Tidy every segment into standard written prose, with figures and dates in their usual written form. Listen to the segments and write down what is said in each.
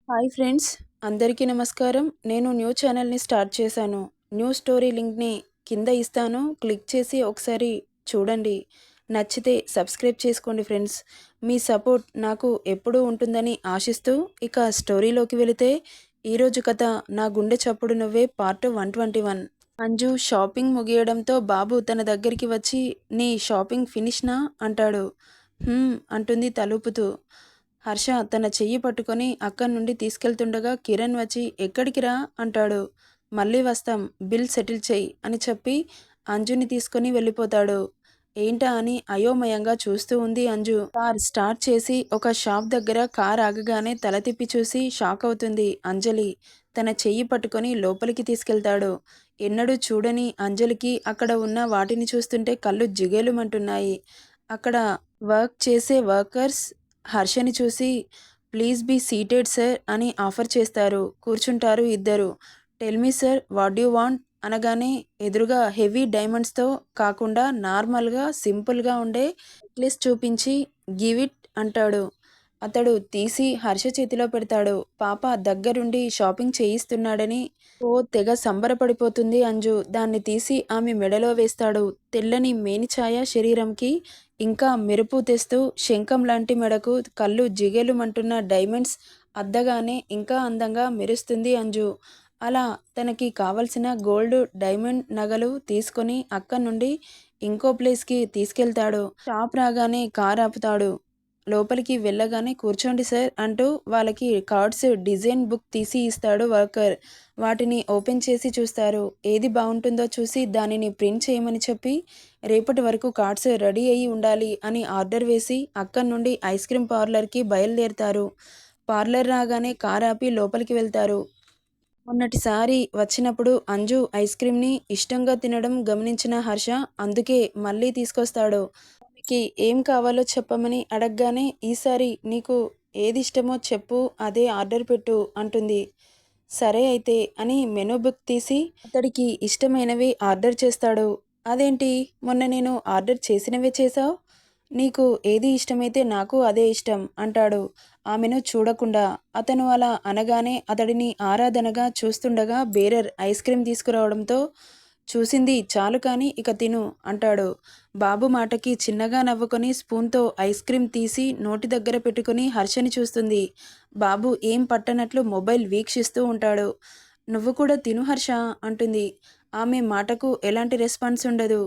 Hi friends, అందరికీ నమస్కారం. నేను న్యూ ఛానల్ని స్టార్ట్ చేశాను. న్యూ స్టోరీ లింక్ని కింద ఇస్తాను, క్లిక్ చేసి ఒకసారి చూడండి. నచ్చితే సబ్స్క్రైబ్ చేసుకోండి ఫ్రెండ్స్. మీ సపోర్ట్ నాకు ఎప్పుడూ ఉంటుందని ఆశిస్తూ ఇక స్టోరీలోకి వెళితే ఈరోజు కథ నా గుండె చప్పుడు నువ్వే పార్ట్ 121. అంజు షాపింగ్ ముగియడంతో బాబు తన దగ్గరికి వచ్చి నీ షాపింగ్ ఫినిష్నా అంటాడు. అంటుంది తలూపుతూ. హర్ష తన చెయ్యి పట్టుకొని అక్కడి నుండి తీసుకెళ్తుండగా కిరణ్ వచ్చి ఎక్కడికి రా అంటాడు. మళ్ళీ వస్తాం, బిల్ సెటిల్ చెయ్యి అని చెప్పి అంజుని తీసుకొని వెళ్ళిపోతాడు. ఏంటా అని అయోమయంగా చూస్తూ ఉంది అంజు. కార్ స్టార్ట్ చేసి ఒక షాప్ దగ్గర కార్ ఆగగానే తల తిప్పి చూసి షాక్ అవుతుంది అంజలి. తన చెయ్యి పట్టుకొని లోపలికి తీసుకెళ్తాడు. ఎన్నడూ చూడని అంజలికి అక్కడ ఉన్న వాటిని చూస్తుంటే కళ్ళు జిగేలుమంటున్నాయి. అక్కడ వర్క్ చేసే వర్కర్స్ హర్షని చూసి ప్లీజ్ బీ సీటెడ్ సార్ అని ఆఫర్ చేస్తారు. కూర్చుంటారు ఇద్దరు. Tell me sir what you want అనగానే ఎదురుగా హెవీ డైమండ్స్తో కాకుండా నార్మల్గా సింపుల్గా ఉండే నెక్లెస్ చూపించి గివ్ ఇట్ అంటాడు. అతడు తీసి హర్ష చేతిలో పెడతాడు. పాప దగ్గరుండి షాపింగ్ చేయిస్తున్నాడని ఓ తెగ సంబరపడిపోతుంది అంజు. దాన్ని తీసి ఆమె మెడలో వేస్తాడు. తెల్లని మేనిఛాయ శరీరంకి ఇంకా మెరుపు తెస్తూ శంఖం లాంటి మెడకు కళ్ళు జిగేలుమంటున్న డైమండ్స్ అద్దగానే ఇంకా అందంగా మెరుస్తుంది అంజు. అలా తనకి కావలసిన గోల్డ్ డైమండ్ నగలు తీసుకొని అక్కడి నుండి ఇంకో ప్లేస్కి తీసుకెళ్తాడు. షాప్ రాగానే కార్ ఆపుతాడు. లోపలికి వెళ్ళగానే కూర్చోండి సార్ అంటూ వాళ్ళకి కార్డ్స్ డిజైన్ బుక్ తీసి ఇస్తాడు వర్కర్. వాటిని ఓపెన్ చేసి చూస్తారు. ఏది బాగుంటుందో చూసి దానిని ప్రింట్ చేయమని చెప్పి రేపటి వరకు కార్డ్స్ రెడీ అయ్యి ఉండాలి అని ఆర్డర్ వేసి అక్కడి నుండి ఐస్ క్రీమ్ పార్లర్కి బయలుదేరుతారు. పార్లర్ రాగానే కార్ ఆపి లోపలికి వెళ్తారు. మొన్నటిసారి వచ్చినప్పుడు అంజు ఐస్ క్రీమ్ని ఇష్టంగా తినడం గమనించిన హర్ష అందుకే మళ్ళీ తీసుకొస్తాడు. ఆమెకి ఏం కావాలో చెప్పమని అడగగానే ఈసారి నీకు ఏది ఇష్టమో చెప్పు, అదే ఆర్డర్ పెట్టు అంటుంది. సరే అయితే అని మెనూ బుక్ తీసి అతడికి ఇష్టమైనవి ఆర్డర్ చేస్తాడు. అదేంటి, మొన్న నేను ఆర్డర్ చేసినవే చేశావు? నీకు ఏది ఇష్టమైతే నాకు అదే ఇష్టం అంటాడు ఆమెను చూడకుండా. అతను అలా అనగానే అతడిని ఆరాధనగా చూస్తుండగా బేరర్ ఐస్ క్రీమ్ తీసుకురావడంతో చూసింది చాలు కానీ ఇక తిను అంటాడు. బాబు మాటకి చిన్నగా నవ్వుకొని స్పూన్తో ఐస్ క్రీమ్ తీసి నోటి దగ్గర పెట్టుకుని హర్షని చూస్తుంది. బాబు ఏం పట్టనట్లు మొబైల్ వీక్షిస్తూ ఉంటాడు. నువ్వు కూడా తిను హర్ష అంటుంది. ఆమె మాటకు ఎలాంటి రెస్పాన్స్ ఉండదు.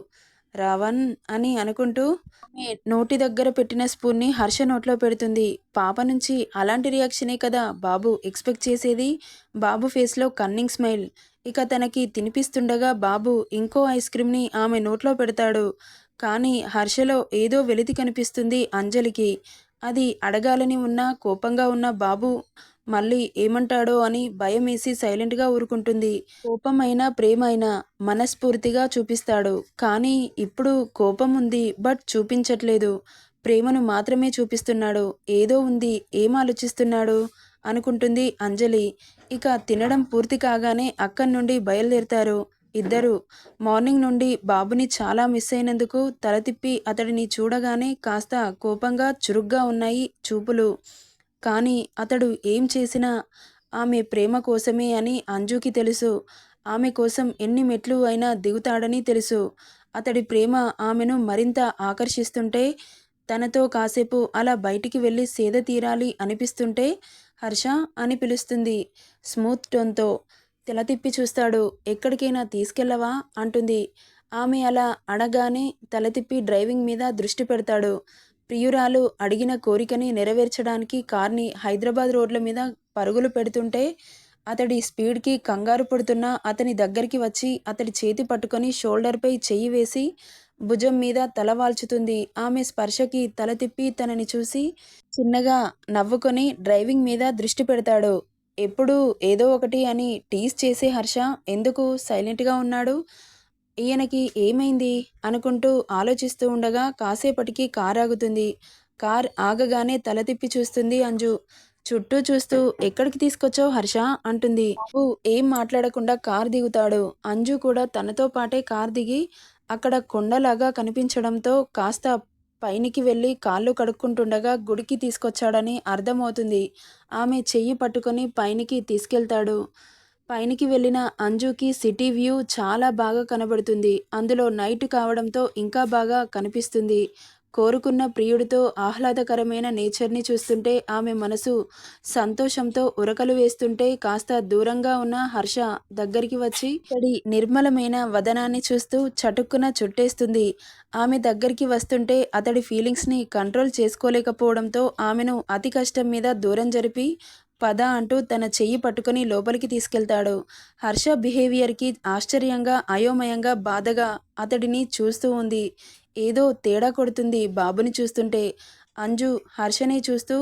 రావణ్ అని అనుకుంటూ ఆమె నోటి దగ్గర పెట్టిన స్పూన్ని హర్ష నోట్లో పెడుతుంది. పాప నుంచి అలాంటి రియాక్షనే కదా బాబు ఎక్స్పెక్ట్ చేసేది. బాబు ఫేస్లో కన్నింగ్ స్మైల్. ఇక తనకి తినిపిస్తుండగా బాబు ఇంకో ఐస్ క్రీమ్ని ఆమె నోట్లో పెడతాడు. కానీ హర్షలో ఏదో వెలితి కనిపిస్తుంది అంజలికి. అది అడగాలని ఉన్నా కోపంగా ఉన్న బాబు మళ్ళీ ఏమంటాడో అని భయమేసి సైలెంట్గా ఊరుకుంటుంది. కోపమైనా ప్రేమైనా మనస్ఫూర్తిగా చూపిస్తాడు. కానీ ఇప్పుడు కోపం ఉంది బట్ చూపించట్లేదు. ప్రేమను మాత్రమే చూపిస్తున్నాడు. ఏదో ఉంది, ఏం ఆలోచిస్తున్నాడు అనుకుంటుంది అంజలి. ఇక తినడం పూర్తి కాగానే అక్కడి నుండి బయలుదేరుతారు ఇద్దరు. మార్నింగ్ నుండి బాబుని చాలా మిస్ అయినందుకు తల తిప్పి అతడిని చూడగానే కాస్త కోపంగా చురుగ్గా ఉన్నాయి చూపులు. కానీ అతడు ఏం చేసినా ఆమె ప్రేమ కోసమే అని అంజుకి తెలుసు. ఆమె కోసం ఎన్ని మెట్లు అయినా దిగుతాడని తెలుసు. అతడి ప్రేమ ఆమెను మరింత ఆకర్షిస్తుంటే తనతో కాసేపు అలా బయటికి వెళ్ళి సేద తీరాలి అనిపిస్తుంటే హర్ష అని పిలుస్తుంది స్మూత్ టోన్తో. తల తిప్పి చూస్తాడు. ఎక్కడికైనా తీసుకెళ్ళవా అంటుంది. ఆమె అలా అడగానే తల తిప్పి డ్రైవింగ్ మీద దృష్టి పెడతాడు. ప్రియురాలు అడిగిన కోరికని నెరవేర్చడానికి కార్ని హైదరాబాద్ రోడ్ల మీద పరుగులు పెడుతుంటే అతడి స్పీడ్కి కంగారు పడుతున్న అతని దగ్గరికి వచ్చి అతడి చేతి పట్టుకొని షోల్డర్పై చెయ్యి వేసి భుజం మీద తల వాల్చుతుంది. ఆమె స్పర్శకి తల తిప్పి తనని చూసి చిన్నగా నవ్వుకొని డ్రైవింగ్ మీద దృష్టి పెడతాడు. ఎప్పుడూ ఏదో ఒకటి అని టీజ్ చేసే హర్ష ఎందుకు సైలెంట్గా ఉన్నాడు? ఈయనకి ఏమైంది అనుకుంటూ ఆలోచిస్తూ ఉండగా కాసేపటికి కార్ ఆగుతుంది. కార్ ఆగగానే తల తిప్పి చూస్తుంది అంజు. చుట్టూ చూస్తూ ఎక్కడికి తీసుకొచ్చావు హర్ష అంటుంది. బాబు ఏం మాట్లాడకుండా కార్ దిగుతాడు. అంజు కూడా తనతో పాటే కార్ దిగి అక్కడ కొండలాగా కనిపించడంతో కాస్త పైనికి వెళ్ళి కాళ్ళు కడుక్కుంటుండగా గుడికి తీసుకొచ్చాడని అర్థమవుతుంది. ఆమె చెయ్యి పట్టుకొని పైనికి తీసుకెళ్తాడు. పైనికి వెళ్ళిన అంజుకి సిటీ వ్యూ చాలా బాగా కనబడుతుంది. అందులో నైట్ కావడంతో ఇంకా బాగా కనిపిస్తుంది. కోరుకున్న ప్రియుడితో ఆహ్లాదకరమైన నేచర్ని చూస్తుంటే ఆమె మనసు సంతోషంతో ఉరకలు వేస్తుంటే కాస్త దూరంగా ఉన్న హర్ష దగ్గరికి వచ్చి అతడి నిర్మలమైన వదనాన్ని చూస్తూ చటుక్కున చుట్టేస్తుంది. ఆమె దగ్గరికి వస్తుంటే అతడి ఫీలింగ్స్ని కంట్రోల్ చేసుకోలేకపోవడంతో ఆమెను అతి కష్టం మీద దూరం జరిపి పద అంటూ తన చెయ్యి పట్టుకొని లోపలికి తీసుకెళ్తాడు. హర్ష బిహేవియర్కి ఆశ్చర్యంగా, అయోమయంగా, బాధగా అతడిని చూస్తూ ఉంది. ఏదో తేడా కొడుతుంది బాబుని చూస్తుంటే. అంజు హర్షని చూస్తూ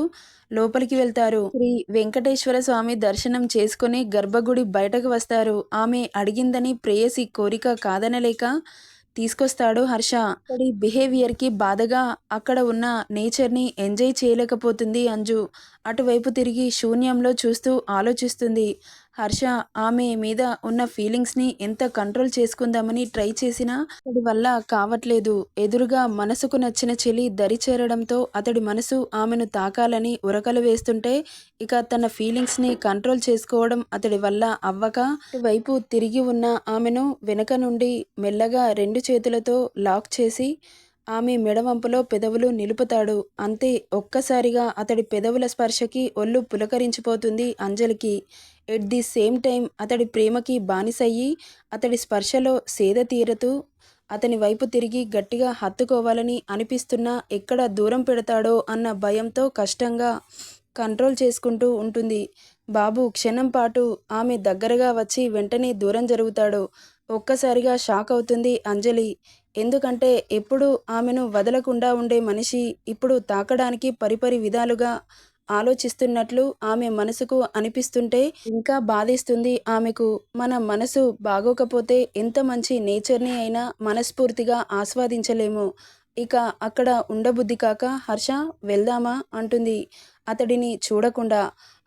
లోపలికి వెళ్తారు. శ్రీ వెంకటేశ్వర స్వామి దర్శనం చేసుకుని గర్భగుడి బయటకు వస్తారు. ఆమె అడిగిందని ప్రేయసి కోరిక కాదనలేక తీసుకొస్తాడు హర్ష. అక్కడి బిహేవియర్కి బాధగా అక్కడ ఉన్న నేచర్ని ఎంజాయ్ చేయలేకపోతుంది అంజు. అటువైపు తిరిగి శూన్యంలో చూస్తూ ఆలోచిస్తుంది. హర్ష ఆమె మీద ఉన్న ఫీలింగ్స్ని ఎంత కంట్రోల్ చేసుకుందామని ట్రై చేసినా అతడి వల్ల కావట్లేదు. ఎదురుగా మనసుకు నచ్చిన చెలి దరి చేరడంతో అతడి మనసు ఆమెను తాకాలని ఉరకలు వేస్తుంటే ఇక తన ఫీలింగ్స్ని కంట్రోల్ చేసుకోవడం అతడి వల్ల అవ్వక వైపు తిరిగి ఉన్న ఆమెను వెనక నుండి మెల్లగా 2 చేతులతో లాక్ చేసి ఆమె మెడవంపులో పెదవులు నిలుపుతాడు. అంతే, ఒక్కసారిగా అతడి పెదవుల స్పర్శకి ఒళ్ళు పులకరించిపోతుంది అంజలికి. ఎట్ ది సేమ్ టైం అతడి ప్రేమకి బానిసయ్యి అతడి స్పర్శలో సేద తీరుతూ అతని వైపు తిరిగి గట్టిగా హత్తుకోవాలని అనిపిస్తున్నా ఎక్కడ దూరం పెడతాడో అన్న భయంతో కష్టంగా కంట్రోల్ చేసుకుంటూ ఉంటుంది. బాబు క్షణం పాటు ఆమె దగ్గరగా వచ్చి వెంటనే దూరం జరుగుతాడు. ఒక్కసారిగా షాక్ అవుతుంది అంజలి. ఎందుకంటే ఎప్పుడు ఆమెను వదలకుండా ఉండే మనిషి ఇప్పుడు తాకడానికి పరిపరి విధాలుగా ఆలోచిస్తున్నట్లు ఆమె మనసుకు అనిపిస్తుంటే ఇంకా బాధేస్తుంది ఆమెకు. మన మనసు బాగోకపోతే ఎంత మంచి నేచర్ని అయినా మనస్ఫూర్తిగా ఆస్వాదించలేము. ఇక అక్కడ ఉండబుద్ధి కాక హర్ష వెళ్దామా అంటుంది అతడిని చూడకుండా.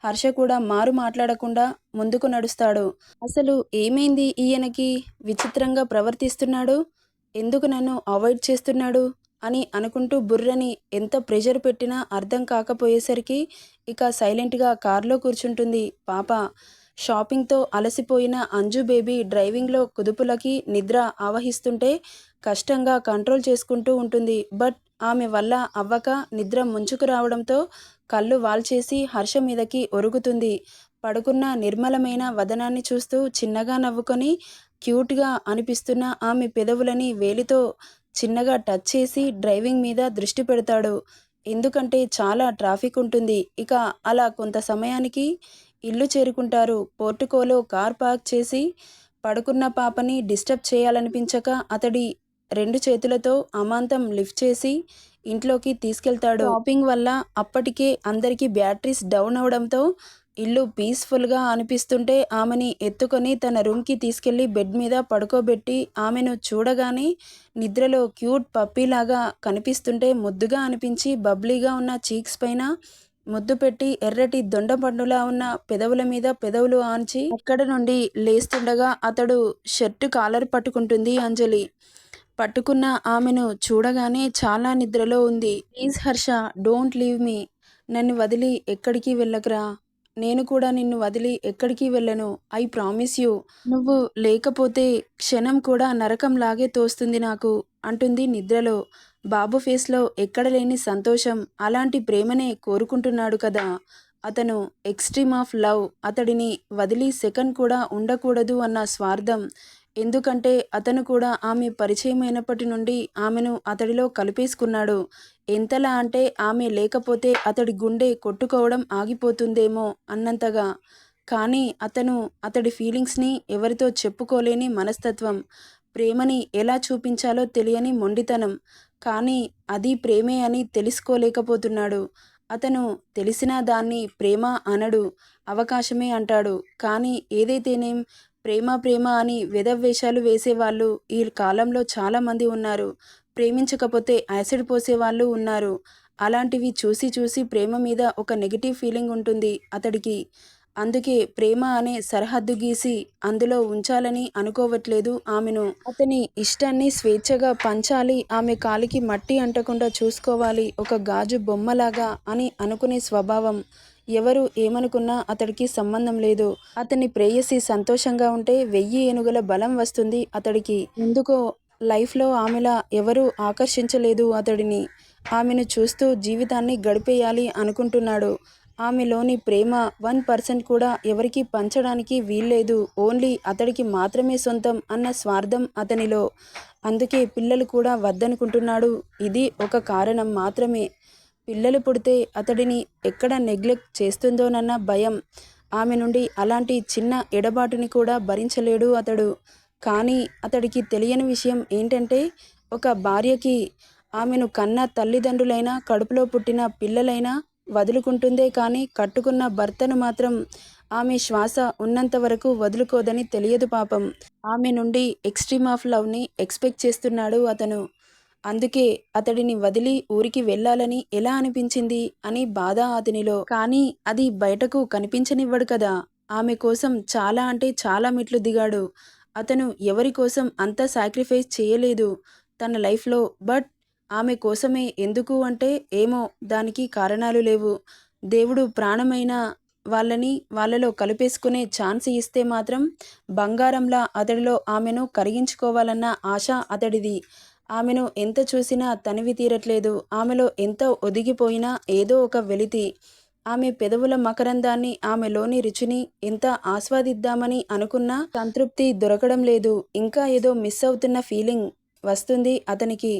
హర్ష కూడా మారు మాట్లాడకుండా ముందుకు నడుస్తాడు. అసలు ఏమైంది ఈయనకి? విచిత్రంగా ప్రవర్తిస్తున్నాడు. ఎందుకు నన్ను అవాయిడ్ చేస్తున్నాడు అని అనుకుంటూ బుర్రని ఎంత ప్రెషర్ పెట్టినా అర్థం కాకపోయేసరికి ఇక సైలెంట్గా కార్లో కూర్చుంటుంది పాప. షాపింగ్తో అలసిపోయిన అంజు బేబీ డ్రైవింగ్లో కుదుపులకి నిద్ర ఆవహిస్తుంటే కష్టంగా కంట్రోల్ చేసుకుంటూ ఉంటుంది. బట్ ఆమె వల్ల అవ్వక నిద్ర ముంచుకు రావడంతో కళ్ళు వాల్చేసి హర్ష మీదకి ఒరుగుతుంది. పడుకున్న నిర్మలమైన వదనాన్ని చూస్తూ చిన్నగా నవ్వుకొని క్యూట్గా అనిపిస్తున్న ఆమె పెదవులని వేలితో చిన్నగా టచ్ చేసి డ్రైవింగ్ మీద దృష్టి పెడతాడు. ఎందుకంటే చాలా ట్రాఫిక్ ఉంటుంది. ఇక అలా కొంత సమయానికి ఇల్లు చేరుకుంటారు. పోర్టుకోలో కార్ పార్క్ చేసి పడుకున్న పాపని డిస్టర్బ్ చేయాలనిపించక అతడి 2 చేతులతో అమాంతం లిఫ్ట్ చేసి ఇంట్లోకి తీసుకెళ్తాడు. షాపింగ్ వల్ల అప్పటికే అందరికీ బ్యాటరీస్ డౌన్ అవడంతో ఇల్లు పీస్ఫుల్గా అనిపిస్తుంటే ఆమెని ఎత్తుకొని తన రూమ్కి తీసుకెళ్లి బెడ్ మీద పడుకోబెట్టి ఆమెను చూడగానే నిద్రలో క్యూట్ పప్పీలాగా కనిపిస్తుంటే ముద్దుగా అనిపించి బబ్లీగా ఉన్న చీక్స్ పైన ముద్దు పెట్టి ఎర్రటి దొండపండులా ఉన్న పెదవుల మీద పెదవులు ఆంచి అక్కడ నుండి లేస్తుండగా అతడు షర్టు కాలర్ పట్టుకుంటుంది అంజలి. పట్టుకున్న ఆమెను చూడగానే చాలా నిద్రలో ఉంది. Please Harsha, don't leave me. నన్ను వదిలి ఎక్కడికి వెళ్ళకురా. నేను కూడా నిన్ను వదిలి ఎక్కడికి వెళ్ళను. I promise you. నువ్వు లేకపోతే క్షణం కూడా నరకంలాగే తోస్తుంది నాకు అంటుంది నిద్రలో. బాబు ఫేస్లో ఎక్కడ లేని సంతోషం. అలాంటి ప్రేమనే కోరుకుంటున్నాడు కదా అతను. Extreme of love. అతడిని వదిలి సెకండ్ కూడా ఉండకూడదు అన్న స్వార్థం. ఎందుకంటే అతను కూడా ఆమె పరిచయమైనప్పటి నుండి ఆమెను అతడిలో కలిపేసుకున్నాడు. ఎంతలా అంటే ఆమె లేకపోతే అతడి గుండె కొట్టుకోవడం ఆగిపోతుందేమో అన్నంతగా. కానీ అతను అతడి ఫీలింగ్స్ని ఎవరితో చెప్పుకోలేని మనస్తత్వం. ప్రేమని ఎలా చూపించాలో తెలియని మొండితనం. కానీ అది ప్రేమే అని తెలుసుకోలేకపోతున్నాడు. అతను తెలిసినా దాన్ని ప్రేమ అనడు, అవకాశమే అంటాడు. కానీ ఏదైతేనేం ప్రేమ ప్రేమ అని వెధవేషాలు వేసేవాళ్ళు ఈ కాలంలో చాలామంది ఉన్నారు. ప్రేమించకపోతే యాసిడ్ పోసేవాళ్ళు ఉన్నారు. అలాంటివి చూసి చూసి ప్రేమ మీద ఒక నెగిటివ్ ఫీలింగ్ ఉంటుంది అతడికి. అందుకే ప్రేమ అనే సరిహద్దు గీసి అందులో ఉంచాలని అనుకోవట్లేదు ఆమెను. అతని ఇష్టాన్ని స్వేచ్ఛగా పంచాలి, ఆమె కాలికి మట్టి అంటకుండా చూసుకోవాలి, ఒక గాజు బొమ్మలాగా అని అనుకునే స్వభావం. ఎవరు ఏమనుకున్నా అతడికి సంబంధం లేదు. అతని ప్రేయసి సంతోషంగా ఉంటే 1000 ఏనుగుల బలం వస్తుంది అతడికి. ఎందుకో లైఫ్లో ఆమెలా ఎవరూ ఆకర్షించలేదు అతడిని. ఆమెను చూస్తూ జీవితాన్ని గడిపేయాలి అనుకుంటున్నాడు. ఆమెలోని ప్రేమ 1% కూడా ఎవరికీ పంచడానికి వీల్లేదు. ఓన్లీ అతడికి మాత్రమే సొంతం అన్న స్వార్థం అతనిలో. అందుకే పిల్లలు కూడా వద్దనుకుంటున్నాడు. ఇది ఒక కారణం మాత్రమే. పిల్లలు పుడితే అతడిని ఎక్కడ నెగ్లెక్ట్ చేస్తుందోనన్న భయం. ఆమె నుండి అలాంటి చిన్న ఎడబాటుని కూడా భరించలేడు అతడు. కానీ అతడికి తెలియని విషయం ఏంటంటే, ఒక భార్యకి ఆమెను కన్న తల్లిదండ్రులైనా, కడుపులో పుట్టిన పిల్లలైనా వదులుకుంటుందే కానీ కట్టుకున్న భర్తను మాత్రం ఆమె శ్వాస ఉన్నంత వరకు వదులుకోదని తెలియదు పాపం. ఆమె నుండి ఎక్స్ట్రీమ్ ఆఫ్ లవ్ని ఎక్స్పెక్ట్ చేస్తున్నాడు అతను. అందుకే అతడిని వదిలి ఊరికి వెళ్ళాలని ఎలా అనిపించింది అని బాధ అతనిలో. కానీ అది బయటకు కనిపించనివ్వడు కదా. ఆమె కోసం చాలా అంటే చాలా మెట్లు దిగాడు. అతను ఎవరి కోసం అంత సాక్రిఫైస్ చేయలేదు తన లైఫ్లో. బట్ ఆమె కోసమే. ఎందుకు అంటే ఏమో దానికి కారణాలు లేవు. దేవుడు ప్రాణమైన వాళ్ళని వాళ్ళలో కలిపేసుకునే ఛాన్స్ ఇస్తే మాత్రం బంగారంలా అతడిలో ఆమెను కరిగించుకోవాలన్న ఆశ అతడిది. ఆమెను ఎంత చూసినా తనివి తీరట్లేదు. ఆమెలో ఎంత ఒదిగిపోయినా ఏదో ఒక వెలితి. ఆమె పెదవుల మకరందాన్ని, ఆమెలోని రుచిని ఎంత ఆస్వాదిద్దామని అనుకున్నా సంతృప్తి దొరకడం లేదు. ఇంకా ఏదో మిస్ అవుతున్న ఫీలింగ్ వస్తుంది అతనికి.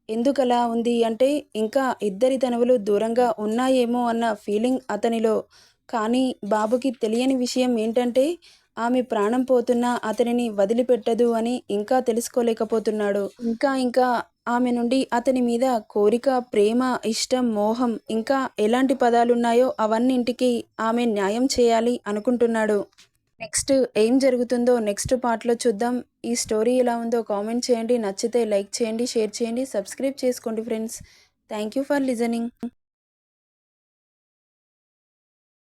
ఎందుకలా ఉంది అంటే ఇంకా ఇద్దరి తనువులు దూరంగా ఉన్నాయేమో అన్న ఫీలింగ్ అతనిలో. కానీ బాబుకి తెలియని విషయం ఏంటంటే ఆమె ప్రాణం పోతున్నా అతనిని వదిలిపెట్టదు అని ఇంకా తెలుసుకోలేకపోతున్నాడు. ఇంకా ఇంకా ఆమె నుండి అతని మీద కోరిక, ప్రేమ, ఇష్టం, మోహం, ఇంకా ఎలాంటి పదాలున్నాయో అవన్నింటికి ఆమె న్యాయం చేయాలి అనుకుంటున్నాడు. నెక్స్ట్ ఏం జరుగుతుందో నెక్స్ట్ పార్ట్లో చూద్దాం. ఈ స్టోరీ ఎలా ఉందో కామెంట్ చేయండి. నచ్చితే లైక్ చేయండి, షేర్ చేయండి, సబ్స్క్రైబ్ చేసుకోండి friends. Thank you for listening.